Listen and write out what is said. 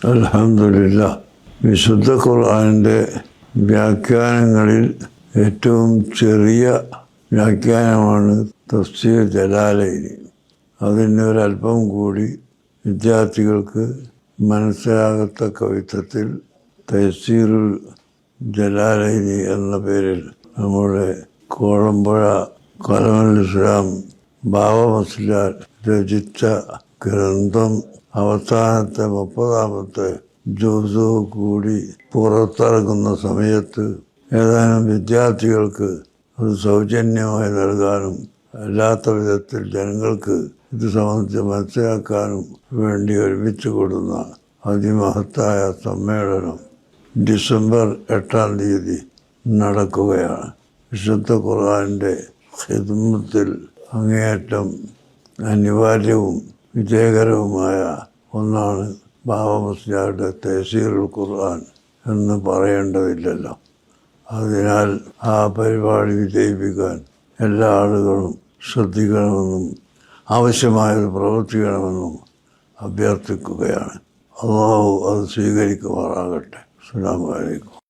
അൽഹംദുലില്ലാ. വിശുദ്ധ ഖുർആനിൻ്റെ വ്യാഖ്യാനങ്ങളിൽ ഏറ്റവും ചെറിയ വ്യാഖ്യാനമാണ് തഫ്സീർ ജലാലൈനി. അതിനൊരല്പം കൂടി വിദ്യാർത്ഥികൾക്ക് മനസ്സിലാകത്തക്ക വിധത്തിൽ തഫ്സീറുൽ ജലാലൈനി എന്ന പേരിൽ നമ്മുടെ കോളമ്പുഴ ഖലമുൽ ഇസ്ലാം ബാവ മുസ്ലിയാർ രചിച്ച ഗ്രന്ഥം അവസാനത്തെ 30ാമത്തെ ജുസു കൂടി പുറത്തിറങ്ങുന്ന സമയത്ത് ഏതാനും വിദ്യാർത്ഥികൾക്ക് അത് സൗജന്യമായി നൽകാനും അല്ലാത്ത വിധത്തിൽ ജനങ്ങൾക്ക് ഇത് സംബന്ധിച്ച് മനസ്സിലാക്കാനും വേണ്ടി ഒരുമിച്ച് കൂടുന്ന അതിമഹത്തായ സമ്മേളനം ഡിസംബർ 8-ാം തീയതി നടക്കുകയാണ്. വിശുദ്ധ ഖുർആനിൻ്റെ ഖിദ്മത്തിൽ അങ്ങേയറ്റം അനിവാര്യവും വിജയകരവുമായ ഒന്നാണ് ബാവ മുസ്ലിയാരുടെ തഫ്സീറുൽ ഖുർആൻ എന്ന് പറയേണ്ടതില്ലല്ലോ. അതിനാൽ ആ പരിപാടി വിജയിപ്പിക്കാൻ എല്ലാ ആളുകളും ശ്രദ്ധിക്കണമെന്നും ആവശ്യമായത് പ്രവർത്തിക്കണമെന്നും അഭ്യർത്ഥിക്കുകയാണ്. അല്ലാഹു അത് സ്വീകരിക്കുമാറാകട്ടെ. അസ്സലാമു അലൈക്കും.